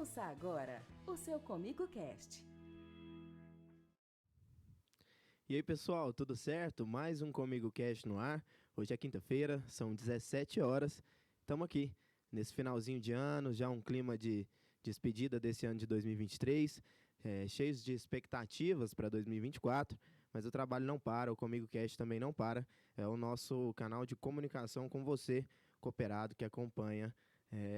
Ouça agora o seu Comigo Cast. E aí pessoal, tudo certo? Mais um Comigo Cast no ar. Hoje é quinta-feira, são 17 horas. Estamos aqui nesse finalzinho de ano, já um clima de despedida desse ano de 2023, cheios de expectativas para 2024, mas o trabalho não para, o Comigo Cast também não para. É o nosso canal de comunicação com você, cooperado, que acompanha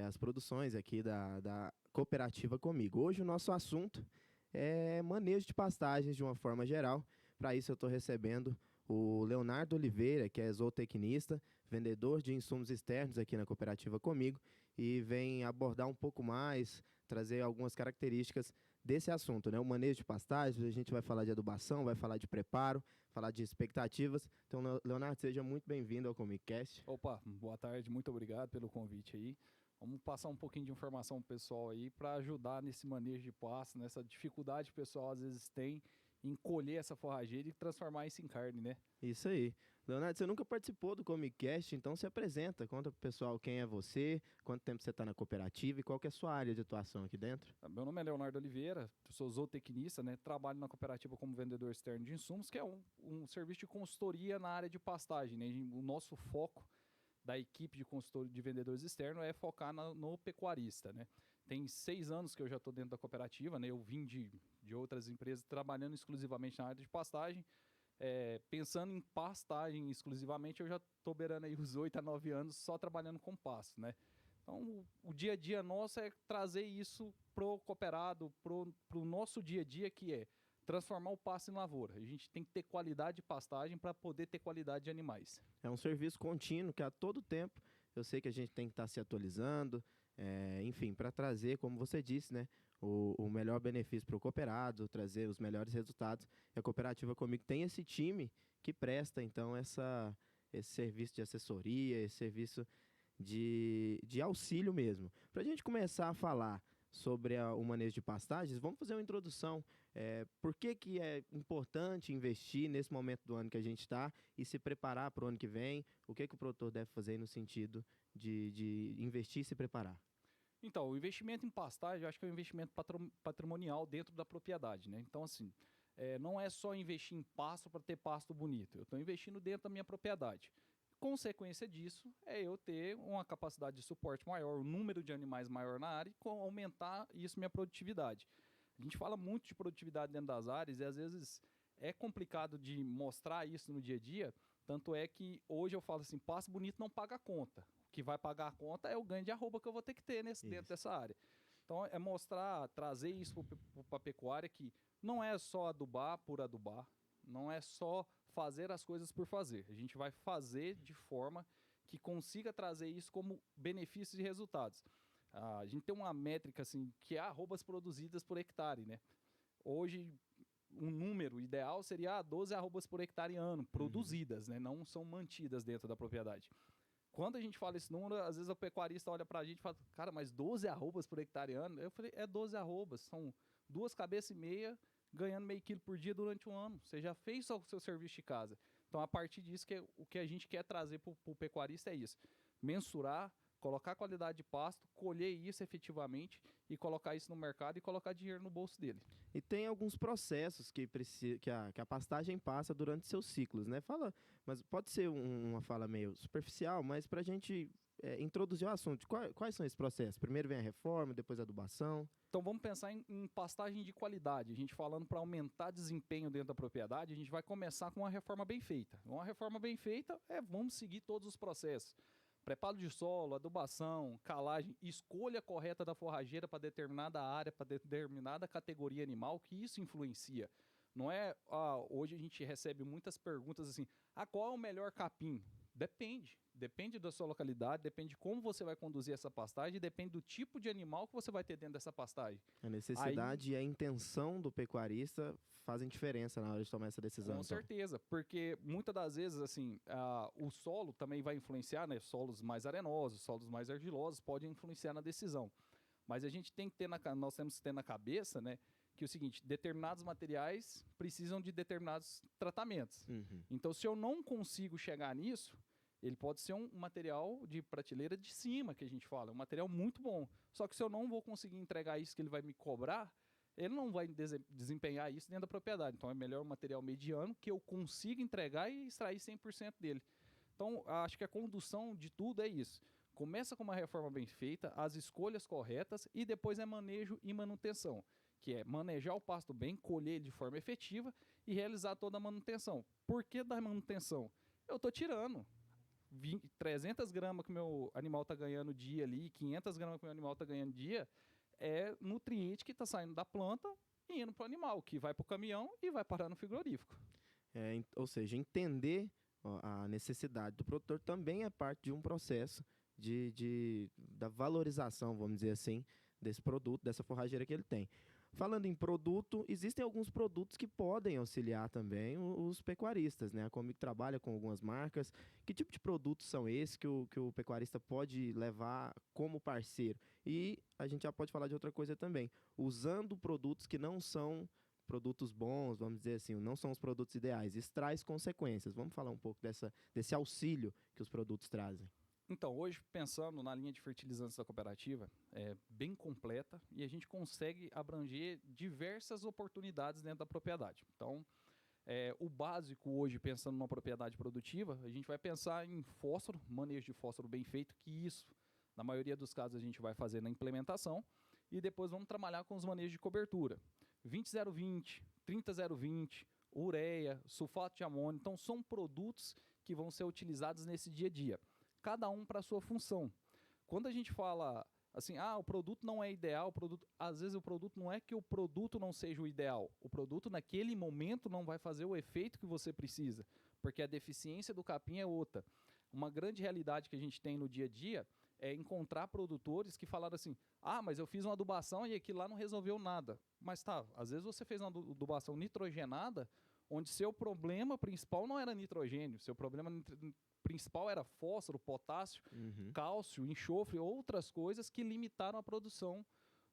as produções aqui da Cooperativa Comigo. Hoje o nosso assunto é manejo de pastagens de uma forma geral. Para isso eu estou recebendo o Leonardo Oliveira, que é zootecnista, vendedor de insumos externos aqui na Cooperativa Comigo, e vem abordar um pouco mais, trazer algumas características desse assunto, né? O manejo de pastagens, a gente vai falar de adubação, vai falar de preparo, falar de expectativas. Então, Leonardo, seja muito bem-vindo ao Comicast. Opa, boa tarde, muito obrigado pelo convite aí. Vamos passar um pouquinho de informação para o pessoal aí para ajudar nesse manejo de pasto, nessa dificuldade que o pessoal às vezes tem em colher essa forrageira e transformar isso em carne, né? Isso aí. Leonardo, você nunca participou do Comicast, então se apresenta, conta pro pessoal quem é você, quanto tempo você está na cooperativa e qual que é a sua área de atuação aqui dentro. Meu nome é Leonardo Oliveira, sou zootecnista, né? Trabalho na cooperativa como vendedor externo de insumos, que é um serviço de consultoria na área de pastagem, né? O nosso foco da equipe de consultor de vendedores externos é focar no pecuarista, né? Tem 6 anos que eu já estou dentro da cooperativa, né? Eu vim de outras empresas trabalhando exclusivamente na área de pastagem. Pensando em pastagem exclusivamente, eu já estou beirando aí os 8 a 9 anos só trabalhando com pasto, né? Então, o dia a dia nosso é trazer isso pro cooperado, pro nosso dia a dia, que é transformar o pasto em lavoura. A gente tem que ter qualidade de pastagem para poder ter qualidade de animais. É um serviço contínuo que a todo tempo eu sei que a gente tem que estar se atualizando, enfim, para trazer, como você disse, né, o melhor benefício para o cooperado, trazer os melhores resultados. E a Cooperativa Comigo tem esse time que presta, então, esse serviço de assessoria, esse serviço de auxílio mesmo. Para a gente começar a falar sobre o manejo de pastagens, vamos fazer uma introdução. Por que é importante investir nesse momento do ano que a gente está e se preparar para o ano que vem? O que o produtor deve fazer no sentido de investir e se preparar? Então, o investimento em pastagem, eu acho que é um investimento patrimonial dentro da propriedade, né? Então, assim, não é só investir em pasto para ter pasto bonito. Eu estou investindo dentro da minha propriedade. Consequência disso é eu ter uma capacidade de suporte maior, um número de animais maior na área e aumentar isso minha produtividade. A gente fala muito de produtividade dentro das áreas e às vezes é complicado de mostrar isso no dia a dia, tanto é que hoje eu falo assim, pasto bonito não paga a conta. O que vai pagar a conta é o ganho de arroba que eu vou ter que ter dentro dessa área. Então é mostrar, trazer isso para a pecuária que não é só adubar por adubar, não é só fazer as coisas por fazer. A gente vai fazer de forma que consiga trazer isso como benefícios e resultados. A gente tem uma métrica assim, que é arrobas produzidas por hectare, né? Hoje, um número ideal seria 12 arrobas por hectare ano, produzidas, né? Não são mantidas dentro da propriedade. Quando a gente fala esse número, às vezes o pecuarista olha para a gente e fala, cara, mas 12 arrobas por hectare ano? Eu falei, 12 arrobas, são 2,5 cabeças ganhando meio quilo por dia durante um ano. Você já fez o seu serviço de casa. Então, a partir disso, o que a gente quer trazer para o pecuarista é isso. Mensurar, colocar qualidade de pasto, colher isso efetivamente e colocar isso no mercado e colocar dinheiro no bolso dele. E tem alguns processos que a pastagem passa durante seus ciclos, né? Mas pode ser uma fala meio superficial, mas para a gente introduzir o assunto, quais são esses processos? Primeiro vem a reforma, depois a adubação. Então vamos pensar em pastagem de qualidade. A gente falando para aumentar desempenho dentro da propriedade, a gente vai começar com uma reforma bem feita. Uma reforma bem feita vamos seguir todos os processos. Preparo de solo, adubação, calagem, escolha correta da forrageira para determinada área, para determinada categoria animal, que isso influencia. Não é, hoje a gente recebe muitas perguntas assim, qual é o melhor capim? Depende da sua localidade, depende de como você vai conduzir essa pastagem, depende do tipo de animal que você vai ter dentro dessa pastagem. A necessidade e a intenção do pecuarista fazem diferença na hora de tomar essa decisão. Com certeza, porque muitas das vezes assim, o solo também vai influenciar, né? Solos mais arenosos, solos mais argilosos podem influenciar na decisão. Mas a gente tem que ter nós temos que ter na cabeça, né, que é o seguinte, determinados materiais precisam de determinados tratamentos. Então, se eu não consigo chegar nisso, Ele pode ser um material de prateleira de cima, que a gente fala, um material muito bom. Só que se eu não vou conseguir entregar isso que ele vai me cobrar, ele não vai desempenhar isso dentro da propriedade. Então é melhor um material mediano que eu consiga entregar e extrair 100% dele. Então acho que a condução de tudo é isso. Começa com uma reforma bem feita, as escolhas corretas e depois é manejo e manutenção, que é manejar o pasto bem, colher ele de forma efetiva e realizar toda a manutenção. Por que da manutenção? Eu estou tirando 300 gramas que o meu animal está ganhando dia ali, 500 gramas que o meu animal está ganhando dia, é nutriente que está saindo da planta e indo para o animal, que vai para o caminhão e vai parar no frigorífico. Ou seja, entender a necessidade do produtor também é parte de um processo da valorização, vamos dizer assim, desse produto, dessa forrageira que ele tem. Falando em produto, existem alguns produtos que podem auxiliar também os pecuaristas, né? A Comigo trabalha com algumas marcas. Que tipo de produtos são esses que o pecuarista pode levar como parceiro? E a gente já pode falar de outra coisa também. Usando produtos que não são produtos bons, vamos dizer assim, não são os produtos ideais. Isso traz consequências. Vamos falar um pouco desse auxílio que os produtos trazem. Então, hoje, pensando na linha de fertilizantes da cooperativa, é bem completa e a gente consegue abranger diversas oportunidades dentro da propriedade. Então, o básico hoje, pensando numa propriedade produtiva, a gente vai pensar em fósforo, manejo de fósforo bem feito, que isso, na maioria dos casos, a gente vai fazer na implementação, e depois vamos trabalhar com os manejos de cobertura. 20-0-20, 30-0-20, ureia, sulfato de amônio, então são produtos que vão ser utilizados nesse dia a dia. Cada um para a sua função. Quando a gente fala assim, o produto não é ideal, às vezes o produto não é que o produto não seja o ideal. O produto naquele momento não vai fazer o efeito que você precisa, porque a deficiência do capim é outra. Uma grande realidade que a gente tem no dia a dia é encontrar produtores que falaram assim, mas eu fiz uma adubação e aquilo lá não resolveu nada. Mas às vezes você fez uma adubação nitrogenada, onde seu problema principal não era nitrogênio, seu problema principal era fósforo, potássio, cálcio, enxofre, outras coisas que limitaram a produção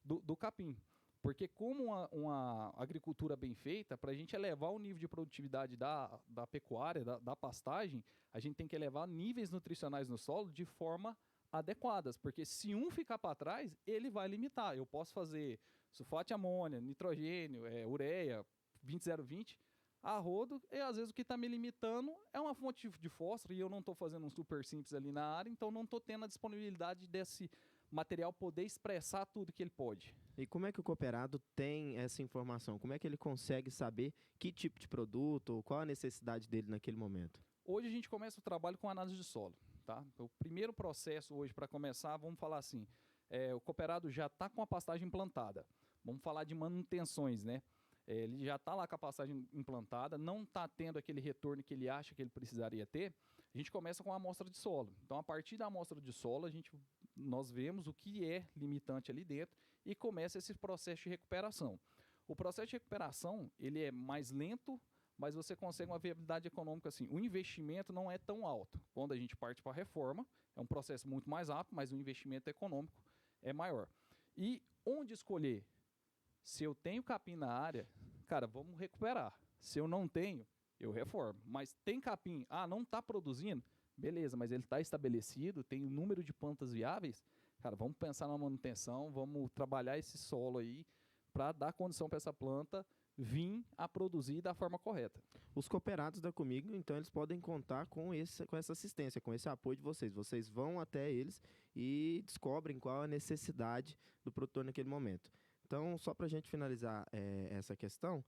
do capim. Porque como uma agricultura bem feita, para a gente elevar o nível de produtividade da pecuária, da pastagem, a gente tem que elevar níveis nutricionais no solo de forma adequadas, porque se um ficar para trás, ele vai limitar. Eu posso fazer sulfato de amônia, nitrogênio, ureia, 20-0-20, a rodo, e às vezes o que está me limitando é uma fonte de fósforo e eu não estou fazendo um super simples ali na área, então não estou tendo a disponibilidade desse material poder expressar tudo que ele pode. E como é que o cooperado tem essa informação? Como é que ele consegue saber que tipo de produto ou qual a necessidade dele naquele momento? Hoje a gente começa o trabalho com análise de solo. Tá? O primeiro processo hoje para começar, vamos falar assim, o cooperado já está com a pastagem implantada. Vamos falar de manutenções, né? Ele já está lá com a pastagem implantada, não está tendo aquele retorno que ele acha que ele precisaria ter, a gente começa com a amostra de solo. Então, a partir da amostra de solo, nós vemos o que é limitante ali dentro e começa esse processo de recuperação. O processo de recuperação, ele é mais lento, mas você consegue uma viabilidade econômica assim. O investimento não é tão alto. Quando a gente parte para a reforma, é um processo muito mais rápido, mas o investimento econômico é maior. E onde escolher? Se eu tenho capim na área, cara, vamos recuperar. Se eu não tenho, eu reformo. Mas tem capim, não está produzindo, beleza, mas ele está estabelecido, tem um número de plantas viáveis, cara, vamos pensar na manutenção, vamos trabalhar esse solo aí para dar condição para essa planta vir a produzir da forma correta. Os cooperados da Comigo, então, eles podem contar com essa assistência, com esse apoio de vocês. Vocês vão até eles e descobrem qual a necessidade do produtor naquele momento. Então, só para a gente finalizar essa questão,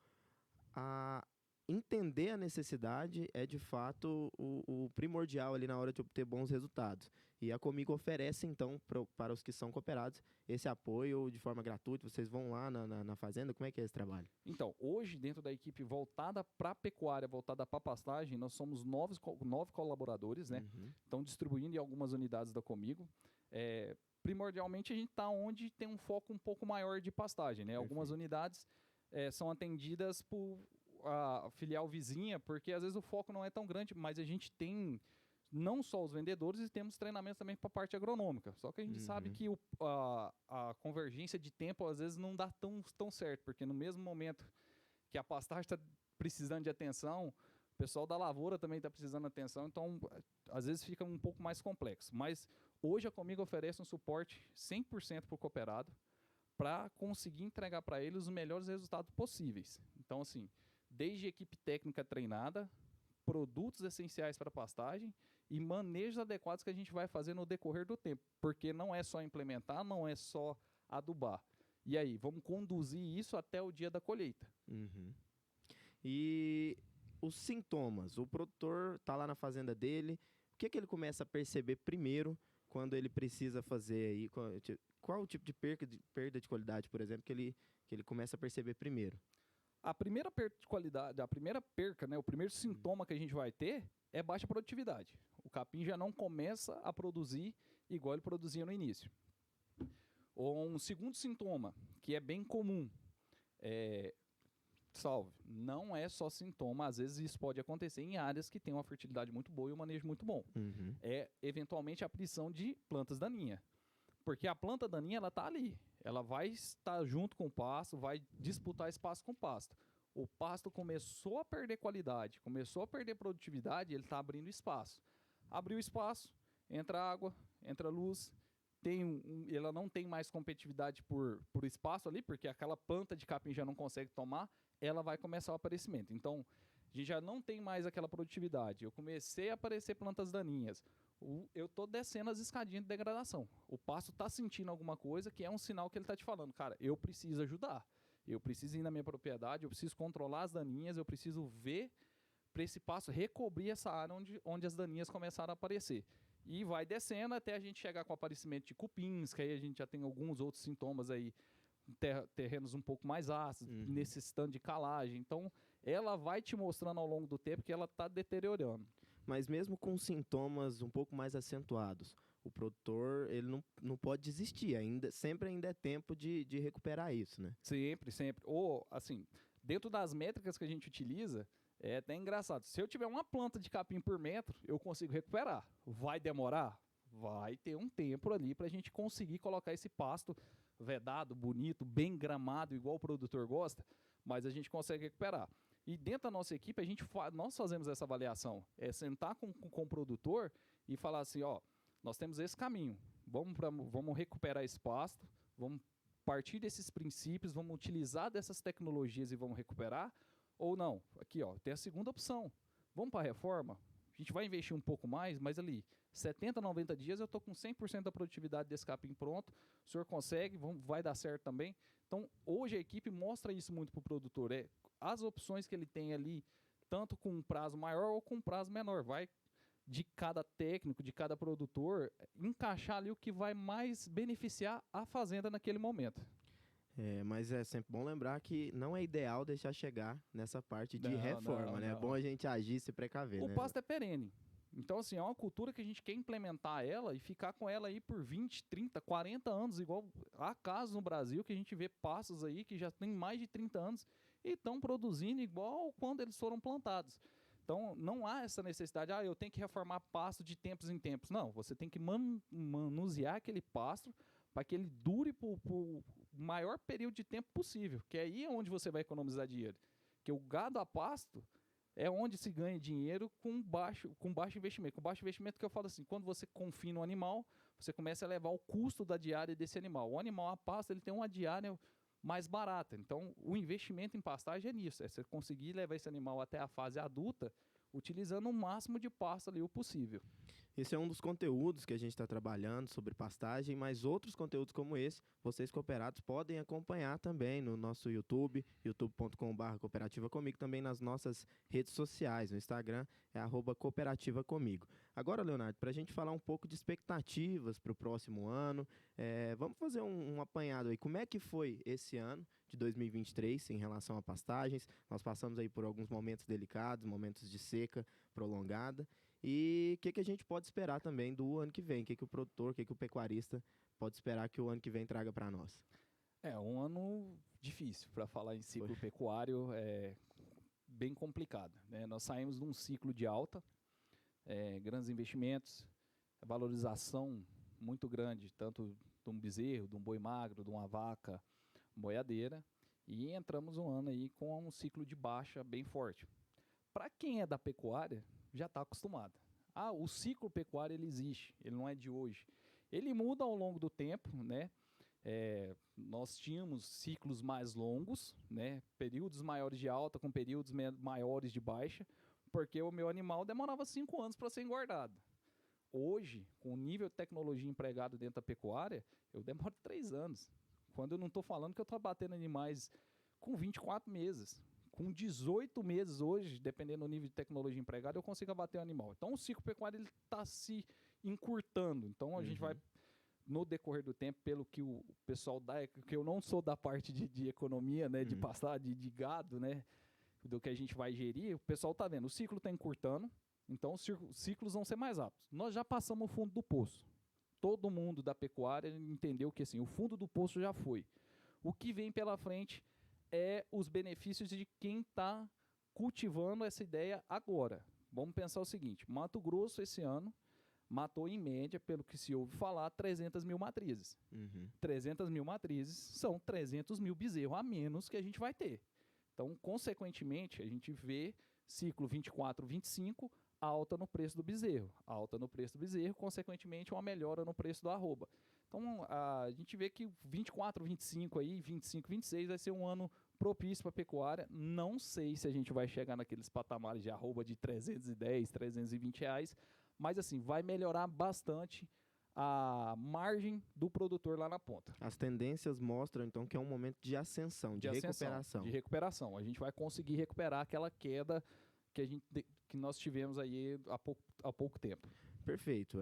entender a necessidade é, de fato, o primordial ali na hora de obter bons resultados. E a Comigo oferece, então, para os que são cooperados, esse apoio de forma gratuita. Vocês vão lá na fazenda, como é que é esse trabalho? Então, hoje, dentro da equipe voltada para a pecuária, voltada para a pastagem, nós somos 9 colaboradores, né? Estão distribuindo em algumas unidades da Comigo. Primordialmente, a gente está onde tem um foco um pouco maior de pastagem, né? Algumas unidades são atendidas por a filial vizinha, porque às vezes o foco não é tão grande, mas a gente tem não só os vendedores e temos treinamentos também para a parte agronômica. Só que a gente sabe que a convergência de tempo às vezes não dá tão certo, porque no mesmo momento que a pastagem está precisando de atenção, o pessoal da lavoura também está precisando de atenção, então às vezes fica um pouco mais complexo. Mas hoje a Comigo oferece um suporte 100% para o cooperado, para conseguir entregar para eles os melhores resultados possíveis. Então, assim, desde equipe técnica treinada, produtos essenciais para pastagem e manejos adequados que a gente vai fazer no decorrer do tempo, porque não é só implementar, não é só adubar. E aí, vamos conduzir isso até o dia da colheita. Uhum. E os sintomas, o produtor está lá na fazenda dele, o que ele começa a perceber primeiro quando ele precisa fazer aí, qual o tipo de perda de qualidade, por exemplo, que ele começa a perceber primeiro? A primeira perda de qualidade, a primeira perca, né, o primeiro sintoma que a gente vai ter é baixa produtividade. O capim já não começa a produzir igual ele produzia no início. Um segundo sintoma, que é bem comum, não é só sintoma, às vezes isso pode acontecer em áreas que têm uma fertilidade muito boa e um manejo muito bom. Uhum. É, eventualmente, a aparição de plantas daninhas. Porque a planta daninha, ela está ali. Ela vai estar junto com o pasto, vai disputar espaço com o pasto. O pasto começou a perder qualidade, começou a perder produtividade, ele está abrindo espaço. Abriu espaço, entra água, entra luz, ela não tem mais competitividade por espaço ali, porque aquela planta de capim já não consegue tomar, ela vai começar o aparecimento. Então, a gente já não tem mais aquela produtividade. Eu comecei a aparecer plantas daninhas. Eu estou descendo as escadinhas de degradação. O pasto está sentindo alguma coisa que é um sinal que ele está te falando. Cara, eu preciso ajudar. Eu preciso ir na minha propriedade, eu preciso controlar as daninhas, eu preciso ver para esse pasto recobrir essa área onde as daninhas começaram a aparecer. E vai descendo até a gente chegar com o aparecimento de cupins, que aí a gente já tem alguns outros sintomas aí, terrenos um pouco mais ácidos, necessitando de calagem. Então, ela vai te mostrando ao longo do tempo que ela está deteriorando. Mas mesmo com sintomas um pouco mais acentuados, o produtor ele não pode desistir, sempre é tempo de recuperar isso, né? Sempre, sempre. Ou, assim, dentro das métricas que a gente utiliza, é até engraçado. Se eu tiver uma planta de capim por metro, eu consigo recuperar. Vai demorar? Vai ter um tempo ali para a gente conseguir colocar esse pasto vedado, bonito, bem gramado, igual o produtor gosta, mas a gente consegue recuperar. E dentro da nossa equipe, nós fazemos essa avaliação. É sentar com o produtor e falar assim, nós temos esse caminho. Vamos recuperar esse pasto, vamos partir desses princípios, vamos utilizar dessas tecnologias e vamos recuperar. Ou não, aqui tem a segunda opção. Vamos para a reforma? A gente vai investir um pouco mais, mas ali, 70, 90 dias, eu estou com 100% da produtividade desse capim pronto. O senhor consegue, vai dar certo também. Então, hoje a equipe mostra isso muito para o produtor. As opções que ele tem ali, tanto com um prazo maior ou com um prazo menor. Vai de cada técnico, de cada produtor, encaixar ali o que vai mais beneficiar a fazenda naquele momento. Mas é sempre bom lembrar que não é ideal deixar chegar nessa parte de reforma, né? É bom a gente agir e se precaver, né? O pasto é perene. Então, assim, é uma cultura que a gente quer implementar ela e ficar com ela aí por 20, 30, 40 anos, igual há casos no Brasil que a gente vê pastos aí que já tem mais de 30 anos e estão produzindo igual quando eles foram plantados. Então, não há essa necessidade, eu tenho que reformar pasto de tempos em tempos. Não, você tem que manusear aquele pasto para que ele dure por maior período de tempo possível, que aí é onde você vai economizar dinheiro. Porque o gado a pasto é onde se ganha dinheiro com baixo investimento. Com baixo investimento que eu falo assim, quando você confina um animal, você começa a levar o custo da diária desse animal. O animal a pasto, ele tem uma diária mais barata. Então, o investimento em pastagem é nisso, é você conseguir levar esse animal até a fase adulta, utilizando o máximo de pasto ali o possível. Esse é um dos conteúdos que a gente está trabalhando sobre pastagem, mas outros conteúdos como esse, vocês cooperados podem acompanhar também no nosso YouTube, youtube.com/cooperativa comigo, também nas nossas redes sociais, no Instagram é @cooperativa comigo. Agora, Leonardo, para a gente falar um pouco de expectativas para o próximo ano, vamos fazer um apanhado aí. Como é que foi esse ano de 2023 em relação a pastagens? Nós passamos aí por alguns momentos delicados, momentos de seca prolongada. E o que a gente pode esperar também do ano que vem? O que o produtor, o que o pecuarista pode esperar que o ano que vem traga para nós? É um ano difícil para falar em ciclo pecuário, bem complicado, né? Nós saímos de um ciclo de alta, grandes investimentos, valorização muito grande, tanto de um bezerro, de um boi magro, de uma vaca boiadeira, e entramos um ano aí com um ciclo de baixa bem forte. Para quem é da pecuária, já está acostumado. O ciclo pecuário ele existe, ele não é de hoje. Ele muda ao longo do tempo, né? Nós tínhamos ciclos mais longos, né? Períodos maiores de alta com períodos maiores de baixa, porque o meu animal demorava 5 anos para ser engordado. Hoje, com o nível de tecnologia empregado dentro da pecuária, eu demoro 3 anos. Quando eu não estou falando que eu estou abatendo animais com 24 meses. Com 18 meses hoje, dependendo do nível de tecnologia empregada, eu consigo abater o animal. Então, o ciclo pecuário está se encurtando. Então, a gente vai, no decorrer do tempo, pelo que o pessoal dá, que eu não sou da parte de economia, né, de passar, de gado, né, do que a gente vai gerir, o pessoal está vendo, o ciclo está encurtando, então os ciclos vão ser mais rápidos. Nós já passamos o fundo do poço. Todo mundo da pecuária entendeu que assim, o fundo do poço já foi. O que vem pela frente é os benefícios de quem está cultivando essa ideia agora. Vamos pensar o seguinte, Mato Grosso esse ano matou em média, pelo que se ouve falar, 300 mil matrizes. 300 mil matrizes são 300 mil bezerros a menos que a gente vai ter. Então, consequentemente, a gente vê ciclo 24, 25, alta no preço do bezerro. Alta no preço do bezerro, consequentemente, uma melhora no preço do arroba. Então, a gente vê que 24, 25, aí, 25, 26 vai ser um ano propício para a pecuária. Não sei se a gente vai chegar naqueles patamares de arroba de 310, 320 reais, mas assim, vai melhorar bastante a margem do produtor lá na ponta. As tendências mostram, então, que é um momento de ascensão, de recuperação. De recuperação. A gente vai conseguir recuperar aquela queda que nós tivemos aí há pouco tempo. Perfeito.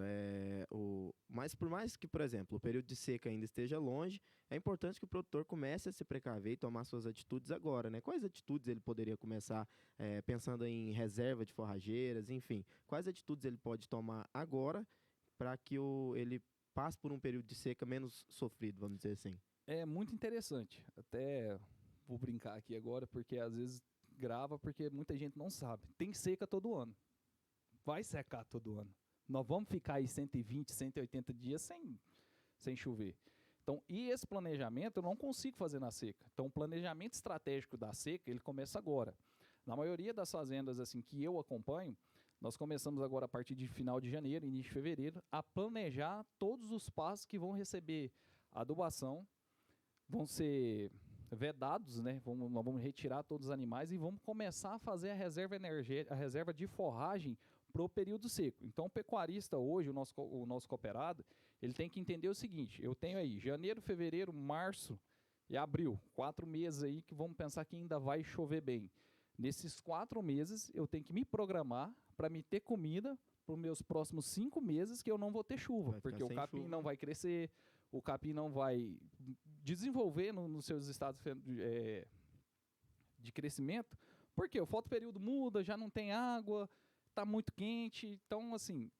Mas por mais que, por exemplo, o período de seca ainda esteja longe, é importante que o produtor comece a se precaver e tomar suas atitudes agora, né? Quais atitudes ele poderia começar, pensando em reserva de forrageiras, enfim, quais atitudes ele pode tomar agora para que ele passe por um período de seca menos sofrido, vamos dizer assim? É muito interessante. Até vou brincar aqui agora, porque às vezes grava, porque muita gente não sabe. Tem seca todo ano. Vai secar todo ano. Nós vamos ficar aí 120, 180 dias sem chover. Então, e esse planejamento eu não consigo fazer na seca. Então, o planejamento estratégico da seca, ele começa agora. Na maioria das fazendas assim que eu acompanho, nós começamos agora a partir de final de janeiro, início de fevereiro, a planejar todos os passos que vão receber adubação, vão ser vedados, né? Nós vamos retirar todos os animais e vamos começar a fazer a reserva energética, a reserva de forragem para o período seco. Então, o pecuarista hoje, o nosso cooperado, ele tem que entender o seguinte, eu tenho aí janeiro, fevereiro, março e abril, 4 meses aí que vamos pensar que ainda vai chover bem. Nesses 4 meses, eu tenho que me programar para me ter comida para os meus próximos 5 meses que eu não vou ter chuva, porque o capim não vai crescer, o capim não vai desenvolver nos seus estados de crescimento, porque o fotoperíodo muda, já não tem água, está muito quente. Então, assim,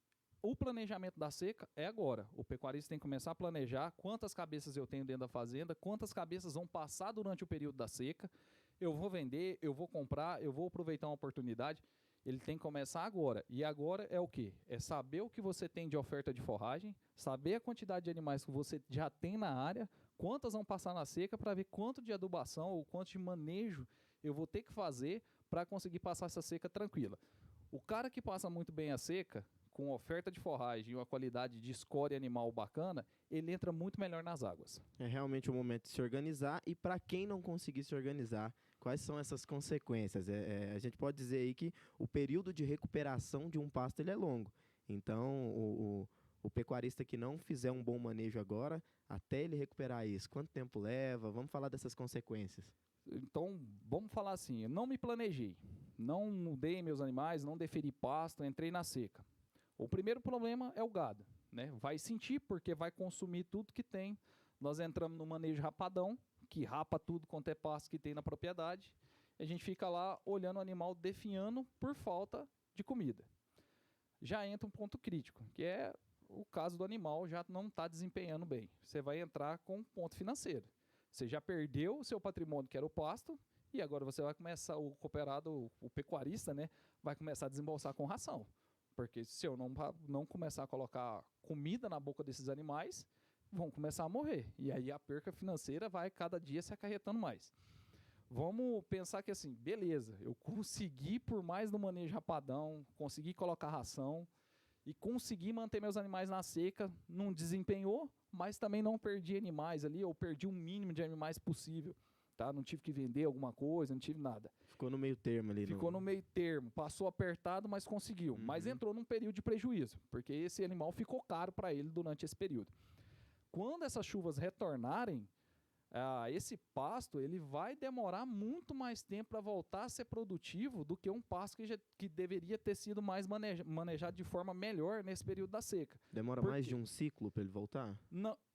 o planejamento da seca é agora. O pecuarista tem que começar a planejar quantas cabeças eu tenho dentro da fazenda, quantas cabeças vão passar durante o período da seca, eu vou vender, eu vou comprar, eu vou aproveitar uma oportunidade. Ele tem que começar agora. E agora é o quê? É saber o que você tem de oferta de forragem, saber a quantidade de animais que você já tem na área, quantas vão passar na seca, para ver quanto de adubação ou quanto de manejo eu vou ter que fazer para conseguir passar essa seca tranquila. O cara que passa muito bem a seca, com oferta de forragem e uma qualidade de escória animal bacana, ele entra muito melhor nas águas. É realmente o momento de se organizar, e para quem não conseguir se organizar, quais são essas consequências? A gente pode dizer aí que o período de recuperação de um pasto ele é longo. Então, o pecuarista que não fizer um bom manejo agora, até ele recuperar isso, quanto tempo leva? Vamos falar dessas consequências. Então, vamos falar assim, eu não me planejei, não mudei meus animais, não deferi pasto, entrei na seca. O primeiro problema é o gado, né? Vai sentir porque vai consumir tudo que tem. Nós entramos no manejo rapadão, que rapa tudo quanto é pasto que tem na propriedade. A gente fica lá olhando o animal definhando por falta de comida. Já entra um ponto crítico, que é o caso do animal já não está desempenhando bem. Você vai entrar com um ponto financeiro. Você já perdeu o seu patrimônio, que era o pasto, e agora você vai começar, o cooperado, o pecuarista, né, vai começar a desembolsar com ração. Porque se eu não começar a colocar comida na boca desses animais, vão começar a morrer. E aí a perca financeira vai cada dia se acarretando mais. vamos pensar que assim, beleza, eu consegui por mais no manejo rapadão, consegui colocar ração e consegui manter meus animais na seca, não desempenhou, mas também não perdi animais ali, ou perdi o mínimo de animais possível, tá? Não tive que vender alguma coisa, não tive nada. Ficou no meio termo ali. Ficou no meio termo, passou apertado, mas conseguiu. Mas entrou num período de prejuízo, porque esse animal ficou caro para ele durante esse período. Quando essas chuvas retornarem, esse pasto ele vai demorar muito mais tempo para voltar a ser produtivo do que um pasto que deveria ter sido mais manejado de forma melhor nesse período da seca. Demora mais de um ciclo para ele voltar?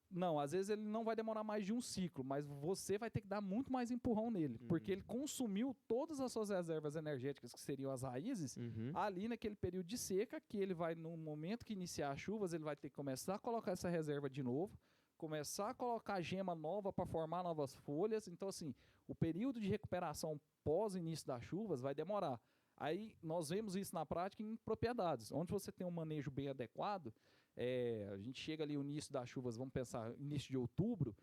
Não, às vezes ele não vai demorar mais de um ciclo, mas você vai ter que dar muito mais empurrão nele, porque ele consumiu todas as suas reservas energéticas, que seriam as raízes, ali naquele período de seca, que ele vai, no momento que iniciar as chuvas, ele vai ter que começar a colocar essa reserva de novo, começar a colocar gema nova para formar novas folhas. Então, assim, o período de recuperação pós início das chuvas vai demorar. Aí nós vemos isso na prática em propriedades, onde você tem um manejo bem adequado. A gente chega ali no início das chuvas, vamos pensar, início de outubro,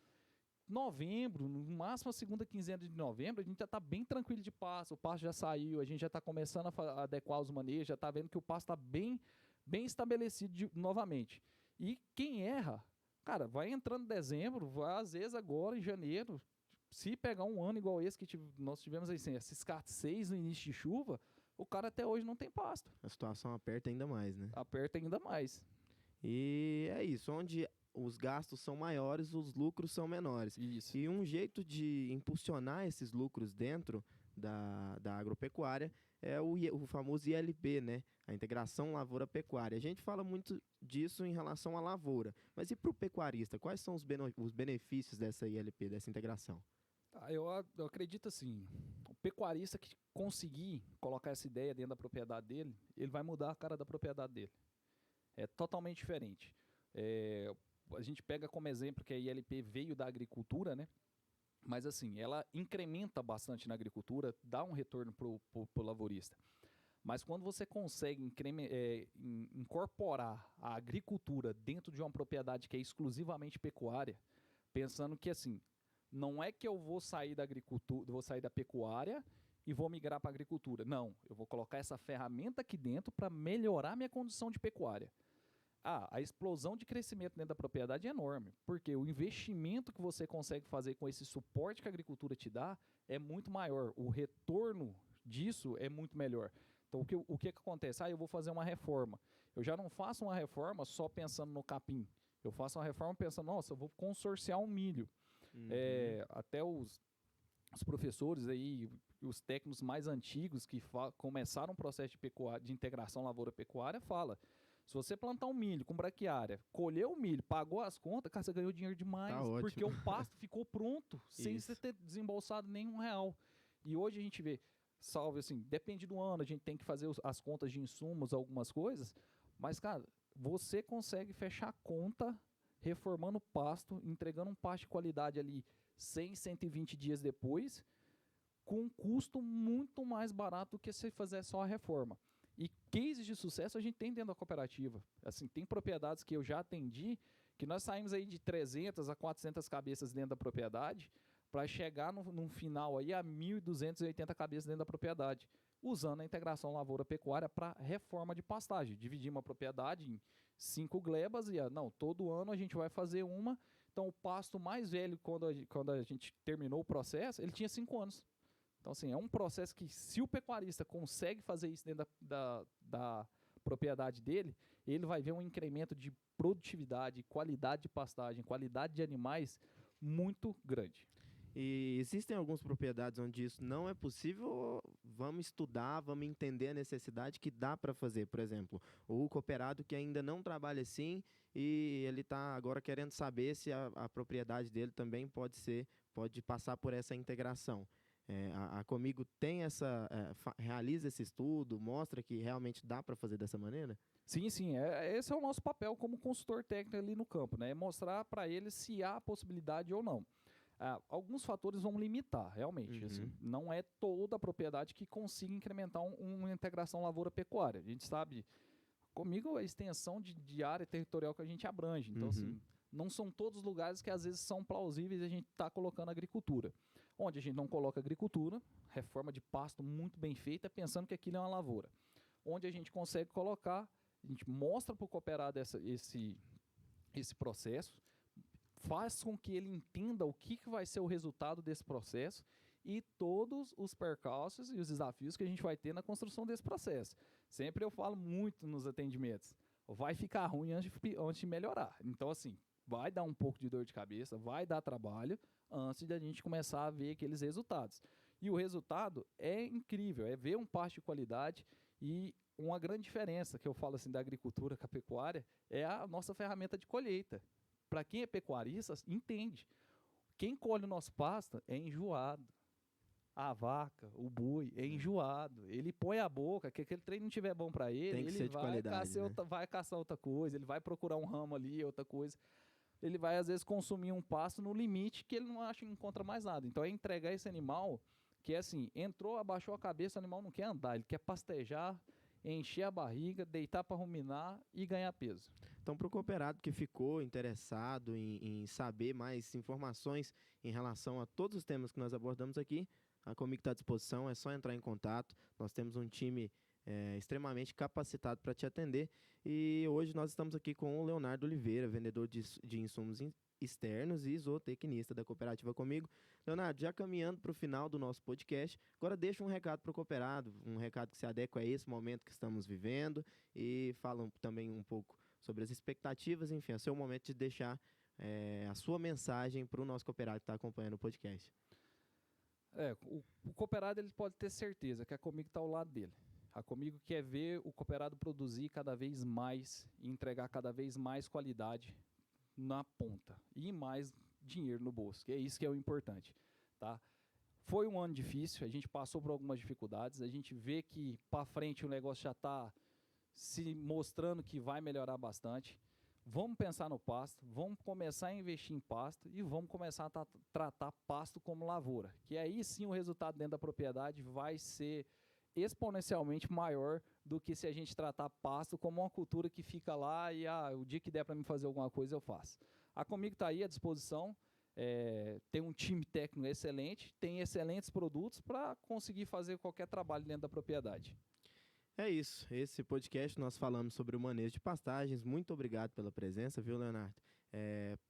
novembro, no máximo a segunda quinzena de novembro, a gente já está bem tranquilo de pasto, o pasto já saiu, a gente já está começando a adequar os manejos, já está vendo que o pasto está bem estabelecido novamente. E quem erra, cara, vai entrando em dezembro, vai, às vezes agora em janeiro, se pegar um ano igual esse que nós tivemos aí, assim, esses 6 no início de chuva, o cara até hoje não tem pasto. A situação aperta ainda mais, né? Aperta ainda mais. E é isso, onde os gastos são maiores, os lucros são menores. Isso. E um jeito de impulsionar esses lucros dentro da agropecuária é o famoso ILP, né? A Integração Lavoura-Pecuária. A gente fala muito disso em relação à lavoura, mas e para o pecuarista? Quais são os benefícios dessa ILP, dessa integração? Eu acredito assim, o pecuarista que conseguir colocar essa ideia dentro da propriedade dele, ele vai mudar a cara da propriedade dele. É totalmente diferente. A gente pega como exemplo que a ILP veio da agricultura, né? Mas assim, ela incrementa bastante na agricultura, dá um retorno para o lavourista. Mas quando você consegue incorporar a agricultura dentro de uma propriedade que é exclusivamente pecuária, pensando que assim, não é que eu vou sair da agricultura, vou sair da pecuária e vou migrar para a agricultura. Não, eu vou colocar essa ferramenta aqui dentro para melhorar minha condição de pecuária. A explosão de crescimento dentro da propriedade é enorme, porque o investimento que você consegue fazer com esse suporte que a agricultura te dá é muito maior, o retorno disso é muito melhor. Então, o que acontece? Eu vou fazer uma reforma. Eu já não faço uma reforma só pensando no capim. Eu faço uma reforma pensando, nossa, eu vou consorciar um milho. Até os professores aí, os técnicos mais antigos que começaram o processo de integração lavoura-pecuária falam, se você plantar um milho com braquiária, colheu o milho, pagou as contas, cara, você ganhou dinheiro demais, porque o pasto ficou pronto, sem você ter desembolsado nenhum real. E hoje a gente vê, salve assim, depende do ano, a gente tem que fazer as contas de insumos, algumas coisas, mas, cara, você consegue fechar a conta reformando o pasto, entregando um pasto de qualidade ali 100, 120 dias depois, com um custo muito mais barato do que se fizer só a reforma. E cases de sucesso a gente tem dentro da cooperativa. Assim, tem propriedades que eu já atendi, que nós saímos aí de 300 a 400 cabeças dentro da propriedade, para chegar no final aí a 1.280 cabeças dentro da propriedade, usando a integração lavoura-pecuária para reforma de pastagem. Dividimos uma propriedade em 5 glebas e, todo ano a gente vai fazer uma. Então, o pasto mais velho, quando a gente terminou o processo, ele tinha 5 anos. Então, assim, é um processo que, se o pecuarista consegue fazer isso dentro da propriedade dele, ele vai ver um incremento de produtividade, qualidade de pastagem, qualidade de animais muito grande. E existem algumas propriedades onde isso não é possível? Vamos estudar, vamos entender a necessidade que dá para fazer. Por exemplo, o cooperado que ainda não trabalha assim e ele está agora querendo saber se a propriedade dele também pode passar por essa integração. A Comigo tem realiza esse estudo, mostra que realmente dá para fazer dessa maneira? Sim, esse é o nosso papel como consultor técnico ali no campo, né? É mostrar para eles se há possibilidade ou não. Alguns fatores vão limitar, realmente. Assim, não é toda a propriedade que consiga incrementar uma integração lavoura-pecuária. A gente sabe, Comigo, a extensão de área territorial que a gente abrange. Então, assim, não são todos os lugares que às vezes são plausíveis e a gente está colocando agricultura. onde a gente não coloca agricultura, reforma de pasto muito bem feita, pensando que aquilo é uma lavoura. Onde a gente consegue colocar, a gente mostra para o cooperado esse processo, faz com que ele entenda o que vai ser o resultado desse processo e todos os percalços e os desafios que a gente vai ter na construção desse processo. Sempre eu falo muito nos atendimentos, vai ficar ruim antes de melhorar. Então, assim, vai dar um pouco de dor de cabeça, vai dar trabalho antes da gente começar a ver aqueles resultados. E o resultado é incrível, é ver um pasto de qualidade. E uma grande diferença que eu falo assim da agricultura com a pecuária é a nossa ferramenta de colheita. Para quem é pecuarista, entende. Quem colhe o nosso pasto é enjoado. A vaca, o boi, é enjoado. Ele põe a boca, que aquele trem não estiver bom para ele, Tem que ele ser de qualidade, né? vai caçar outra coisa, ele vai procurar um ramo ali, outra coisa. Ele vai, às vezes, consumir um pasto no limite que ele não acha que encontra mais nada. Então, é entregar esse animal, que é assim, entrou, abaixou a cabeça, o animal não quer andar, ele quer pastejar, encher a barriga, deitar para ruminar e ganhar peso. Então, para o cooperado que ficou interessado em saber mais informações em relação a todos os temas que nós abordamos aqui, a Comigo está à disposição, é só entrar em contato. Nós temos um time extremamente capacitado para te atender. E hoje nós estamos aqui com o Leonardo Oliveira, vendedor de insumos externos e zootecnista da Cooperativa Comigo. Leonardo, já caminhando para o final do nosso podcast, agora deixa um recado para o cooperado, um recado que se adequa a esse momento que estamos vivendo e fala também um pouco sobre as expectativas, enfim, é o seu momento de deixar a sua mensagem para o nosso cooperado que está acompanhando o podcast. O cooperado ele pode ter certeza que a Comigo está ao lado dele. A Comigo quer ver o cooperado produzir cada vez mais e entregar cada vez mais qualidade na ponta e mais dinheiro no bolso, que é isso que é o importante, tá? Foi um ano difícil, a gente passou por algumas dificuldades, a gente vê que para frente o negócio já está se mostrando que vai melhorar bastante. Vamos pensar no pasto, vamos começar a investir em pasto e vamos começar a tratar pasto como lavoura, que aí sim o resultado dentro da propriedade vai ser exponencialmente maior do que se a gente tratar pasto como uma cultura que fica lá e o dia que der para mim fazer alguma coisa eu faço. A Comigo está aí à disposição, tem um time técnico excelente, tem excelentes produtos para conseguir fazer qualquer trabalho dentro da propriedade. É isso, esse podcast nós falamos sobre o manejo de pastagens. Muito obrigado pela presença, viu, Leonardo?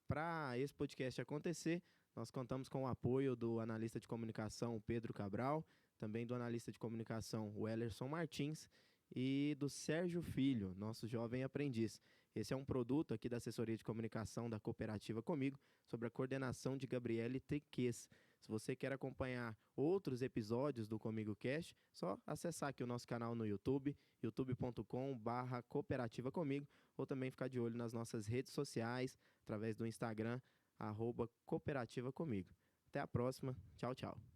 Para esse podcast acontecer, nós contamos com o apoio do analista de comunicação Pedro Cabral, também do analista de comunicação Wellerson Martins e do Sérgio Filho, nosso jovem aprendiz. Esse é um produto aqui da assessoria de comunicação da Cooperativa Comigo, sobre a coordenação de Gabriele Teques. Se você quer acompanhar outros episódios do Comigo Cast, só acessar aqui o nosso canal no YouTube, youtube.com/cooperativa comigo, ou também ficar de olho nas nossas redes sociais, através do Instagram, @cooperativa comigo. Até a próxima. Tchau, tchau.